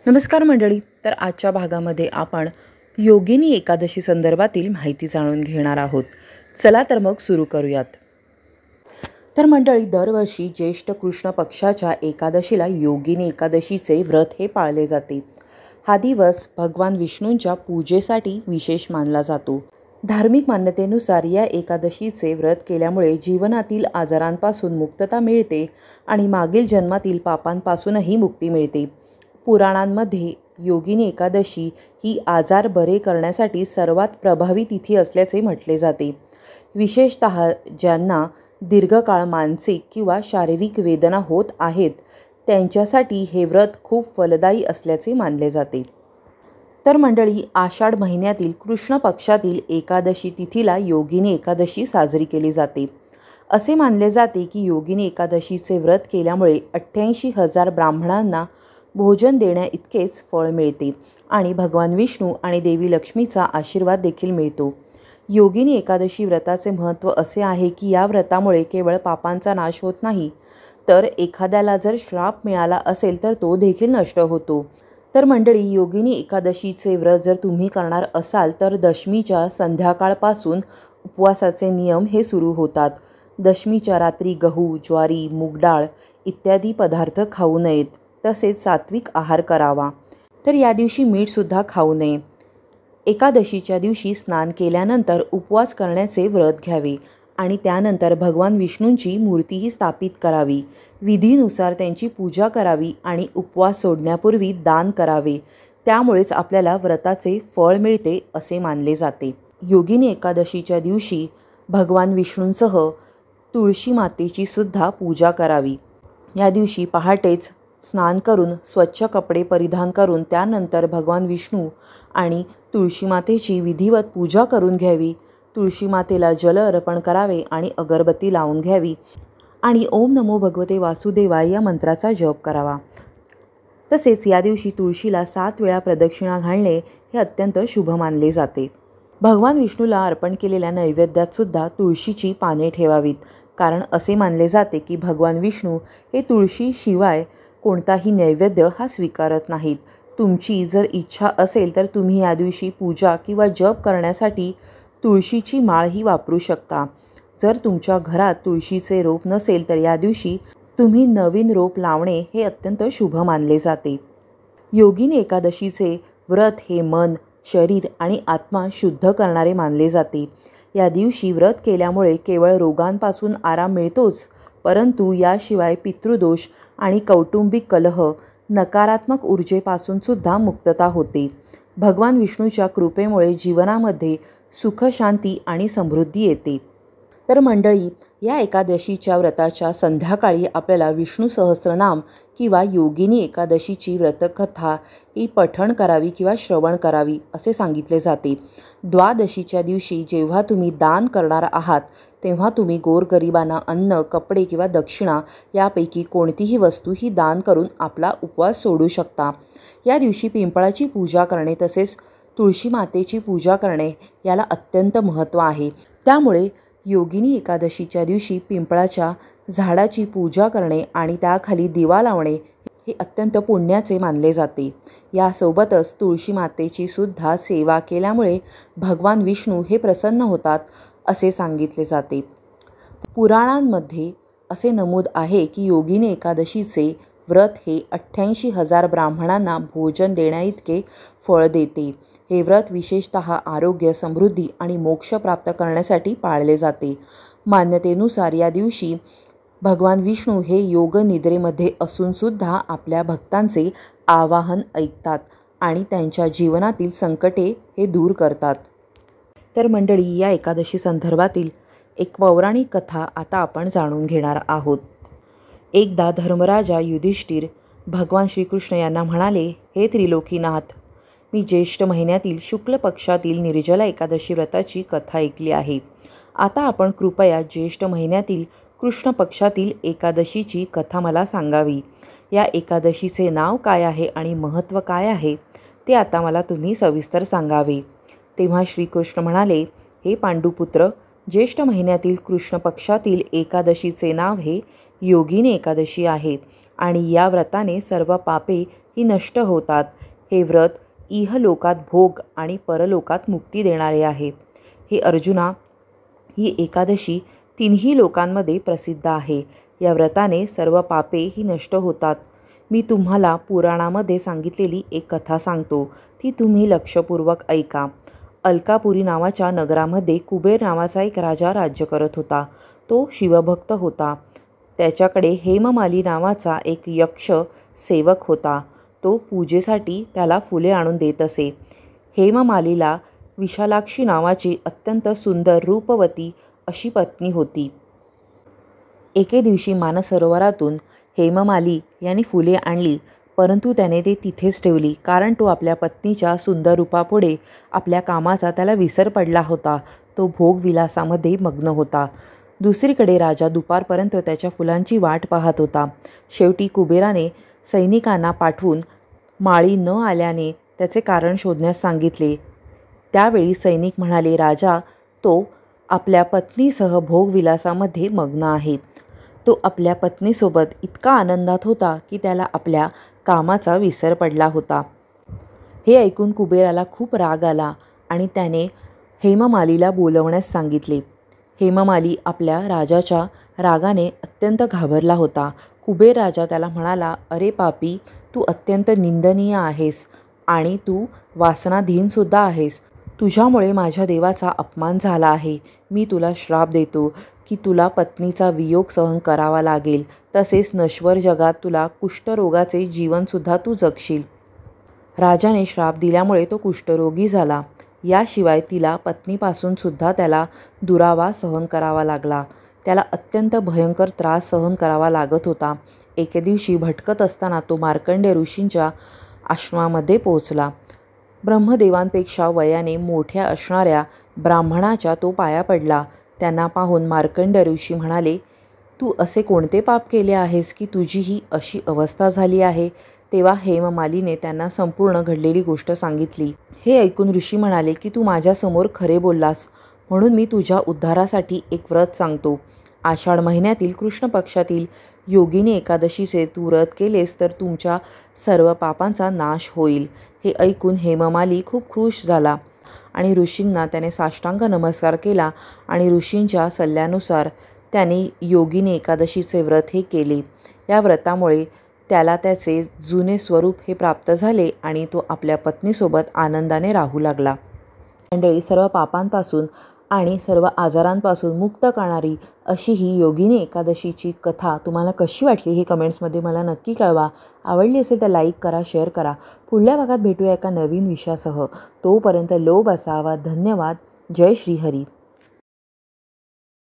नमस्कार मंडळी. तर आजच्या भागामध्ये आपण योगिनी एकादशी संदर्भातील माहिती जाणून घेणार आहोत. चला तर मग सुरू करूयात. तर मंडळी, दरवर्षी ज्येष्ठ कृष्ण पक्षाच्या एकादशीला योगिनी एकादशीचे व्रत हे पाळले जाते. हा दिवस भगवान विष्णूंच्या पूजेसाठी विशेष मानला जातो. धार्मिक मान्यतेनुसार या एकादशीचे व्रत केल्यामुळे जीवनातील आजारांपासून मुक्तता मिळते आणि मागील जन्मातील पापांपासूनही मुक्ती मिळते. पुराणांमध्ये योगिनी एकादशी ही आजार बरे करण्यासाठी सर्वात प्रभावी तिथी असल्याचे म्हटले जाते. विशेषतः ज्यांना दीर्घकाळ मानसिक किंवा शारीरिक वेदना होत आहेत त्यांच्यासाठी हे व्रत खूप फलदायी असल्याचे मानले जाते. तर मंडळी, आषाढ महिन्यातील कृष्ण पक्षातील एकादशी तिथीला योगिनी एकादशी साजरी केली जाते. असे मानले जाते की योगिनी एकादशीचे व्रत केल्यामुळे 88,000 ब्राह्मणांना भोजन देण्या इतकेच फळ मिळते आणि भगवान विष्णू आणि देवी लक्ष्मीचा आशीर्वाद देखील मिळतो. योगिनी एकादशी व्रताचे महत्त्व असे आहे की या व्रतामुळे केवळ पापांचा नाश होत नाही, तर एखाद्याला जर श्राप मिळाला असेल तर तो देखील नष्ट होतो. तर मंडळी, योगिनी एकादशीचे व्रत जर तुम्ही करणार असाल तर दशमीच्या संध्याकाळपासून उपवासाचे नियम हे सुरू होतात. दशमीच्या रात्री गहू, ज्वारी, मूगडाळ इत्यादी पदार्थ खाऊ नयेत. तसेच सात्विक आहार करावा. तर या दिवशी मीठसुद्धा खाऊ नये. एकादशीच्या दिवशी स्नान केल्यानंतर उपवास करण्याचे व्रत घ्यावे आणि त्यानंतर भगवान विष्णूंची मूर्तीही स्थापित करावी. विधीनुसार त्यांची पूजा करावी आणि उपवास सोडण्यापूर्वी दान करावे. त्यामुळेच आपल्याला व्रताचे फळ मिळते असे मानले जाते. योगिनी एकादशीच्या दिवशी भगवान विष्णूंसह तुळशी मातेची सुद्धा पूजा करावी. या दिवशी पहाटेच स्नान करून स्वच्छ कपडे परिधान करून त्यानंतर भगवान विष्णू आणि तुळशी मातेची विधिवत पूजा करून घ्यावी. तुळशी मातेला जल अर्पण करावे आणि अगरबत्ती लावून घ्यावी आणि ओम नमो भगवते वासुदेवाय या मंत्राचा जप करावा. तसेच या दिवशी तुळशीला 7 वेळा प्रदक्षिणा घालणे हे अत्यंत शुभ मानले जाते. भगवान विष्णूला अर्पण केलेल्या नैवेद्यात सुद्धा तुळशीची पाने ठेवावीत, कारण असे मानले जाते की भगवान विष्णू हे तुळशीशिवाय कोणताही नैवेद्य हा स्वीकारत नाहीत. तुमची जर इच्छा असेल तर तुम्ही या दिवशी पूजा किंवा जप करण्यासाठी तुळशीची माळही वापरू शकता. जर तुमच्या घरात तुळशीचे रोप नसेल तर या दिवशी तुम्ही नवीन रोप लावणे हे अत्यंत शुभ मानले जाते. योगिनी एकादशीचे व्रत हे मन, शरीर आणि आत्मा शुद्ध करणारे मानले जाते. या दिवशी व्रत केल्यामुळे केवळ रोगांपासून आराम मिळतोच, परंतु याशिवाय पितृदोष आणि कौटुंबिक कलह, नकारात्मक ऊर्जेपासून सुद्धा मुक्तता होते. भगवान विष्णूच्या कृपेमुळे जीवनामध्ये सुख, शांती आणि समृद्धी येते. तर मंडळी, या एकादशीच्या व्रताच्या संध्याकाळी आपल्याला विष्णू सहस्त्रनाम किंवा योगिनी एकादशीची व्रतकथा ही पठण करावी किंवा श्रवण करावी असे सांगितले जाते. द्वादशीच्या दिवशी जेव्हा तुम्ही दान करणार आहात तेव्हा तुम्ही गोरगरिबांना अन्न, कपडे किंवा दक्षिणा यापैकी कोणतीही वस्तू ही दान करून आपला उपवास सोडू शकता. या दिवशी पिंपळाची पूजा करणे तसेच तुळशी मातेची पूजा करणे याला अत्यंत महत्त्व आहे. त्यामुळे योगिनी एकादशीच्या दिवशी पिंपळाच्या झाडाची पूजा करणे आणि त्याखाली दिवा लावणे हे अत्यंत पुण्याचे मानले जाते. यासोबतच तुळशी मातेची सुद्धा सेवा केल्यामुळे भगवान विष्णू हे प्रसन्न होतात असे सांगितले जाते. पुराणांमध्ये असे नमूद आहे की योगिनी एकादशीचे व्रत हे 88,000 ब्राह्मणांना भोजन देण्याइतके फळ देते. हे व्रत विशेषतः आरोग्य, समृद्धी आणि मोक्ष प्राप्त करण्यासाठी पाळले जाते. मान्यतेनुसार या दिवशी भगवान विष्णू हे योग निद्रेमध्ये असून सुद्धा आपल्या भक्तांचे आवाहन ऐकतात आणि त्यांच्या जीवनातील संकटे हे दूर करतात. तर मंडळी, या एकादशी संदर्भातील एक पौराणिक कथा आता आपण जाणून घेणार आहोत. एकदा धर्मराजा युधिष्ठिर भगवान श्रीकृष्ण यांना म्हणाले, हे त्रिलोकीनाथ, मी ज्येष्ठ महिन्यातील शुक्ल पक्षातील निर्जला एकादशी व्रताची कथा ऐकली आहे. आता आपण कृपया ज्येष्ठ महिन्यातील कृष्ण पक्षातील एकादशीची कथा मला सांगावी. या एकादशीचे नाव काय आहे आणि महत्त्व काय आहे ते आता मला तुम्ही सविस्तर सांगावे. तेव्हा श्रीकृष्ण म्हणाले, हे पांडुपुत्र, ज्येष्ठ महिन्यातील कृष्ण पक्षातील एकादशीचे नाव हे योगिनी एकादशी आहे आणि या व्रताने सर्व पापे ही नष्ट होतात. हे व्रत इहलोकात भोग आणि परलोकात मुक्ती देणारे आहे. हे अर्जुना, ही एकादशी तिन्ही लोकांमध्ये प्रसिद्ध आहे. या व्रताने सर्व पापे ही नष्ट होतात. मी तुम्हाला पुराणामध्ये सांगितलेली एक कथा सांगतो, ती तुम्ही लक्षपूर्वक ऐका. अलकापुरी नावाच्या नगरामध्ये कुबेर नावाचा एक राजा राज्य करत होता. तो शिवभक्त होता. त्याच्याकडे हेममाली नावाचा एक यक्ष सेवक होता. तो पूजेसाठी त्याला फुले आणून देत असे. हेममालीला विशालाक्षी नावाची अत्यंत सुंदर रूपवती अशी पत्नी होती. एके दिवशी मानसरोवरातून हेममाली यांनी फुले आणली, परंतु त्याने ते तिथेच ठेवली, कारण तो आपल्या पत्नीच्या सुंदर रूपापुढे आपल्या कामाचा त्याला विसर पडला होता. तो भोगविलासामध्ये मग्न होता. दुसरीकडे राजा दुपारपर्यंत त्याच्या फुलांची वाट पाहत होता. शेवटी कुबेराने सैनिकांना पाठवून माळी न आल्याने त्याचे कारण शोधण्यास सांगितले. त्यावेळी सैनिक म्हणाले, राजा, तो आपल्या पत्नीसह भोगविलासामध्ये मग्न आहे. तो आपल्या पत्नीसोबत इतका आनंदात होता की त्याला आपल्या कामाचा विसर पडला होता. हे ऐकून कुबेराला खूप राग आला आणि त्याने हेममालीला बोलवण्यास सांगितले. हेममाली आपल्या राजाच्या रागाने अत्यंत घाबरला होता. कुबेर राजा त्याला म्हणाला, अरे पापी, तू अत्यंत निंदनीय आहेस आणि तू वासनाधीनसुद्धा आहेस. तुझ्यामुळे माझ्या देवाचा अपमान झाला आहे. मी तुला श्राप देतो की तुला पत्नीचा वियोग सहन करावा लागेल. तसेच नश्वर जगात तुला कुष्ठरोगाचे जीवनसुद्धा तू जगशील. राजाने श्राप दिल्यामुळे तो कुष्ठरोगी झाला. याशिवाय तिला पत्नीपासून सुद्धा त्याला दुरावा सहन करावा लागला. त्याला अत्यंत भयंकर त्रास सहन करावा लागत होता. एके दिवशी भटकत असताना तो मार्कंडेय ऋषींच्या आश्रमामध्ये पोहोचला. ब्रह्मदेवांपेक्षा वयाने मोठ्या असणाऱ्या ब्राह्मणाच्या तो पाया पडला. त्यांना पाहून मार्कंडेय ऋषी म्हणाले, तू असे कोणते पाप केले आहेस की तुझी ही अशी अवस्था झाली आहे? तेव्हा हेममालीने त्यांना संपूर्ण घडलेली गोष्ट सांगितली. हे ऐकून ऋषी म्हणाले की तू माझ्यासमोर खरे बोललास, म्हणून मी तुझ्या उद्धारासाठी एक व्रत सांगतो. आषाढ महिन्यातील कृष्ण पक्षातील योगिनी एकादशीचे तू व्रत केलेस तर तुमच्या सर्व पापांचा नाश होईल. हे ऐकून हेममाली खूप खुश झाला आणि ऋषींना त्याने साष्टांग नमस्कार केला आणि ऋषींच्या सल्ल्यानुसार त्याने योगिनी एकादशीचे व्रत हे केले. या व्रतामुळे त्याला त्याचे जुने स्वरूप हे प्राप्त झाले आणि तो आपल्या पत्नीसोबत आनंदाने राहू लागला. मंडळी, सर्व पापांपासून आणि सर्व आजारांपासून मुक्त करणारी अशी ही योगिनी एकादशीची कथा तुम्हाला कशी वाटली हे कमेंट्समध्ये मला नक्की कळवा. आवडली असेल तर लाईक करा, शेअर करा. पुढल्या भागात भेटूया एका नवीन विषयासह. तोपर्यंत लोभ असावा. धन्यवाद. जय श्रीहरी.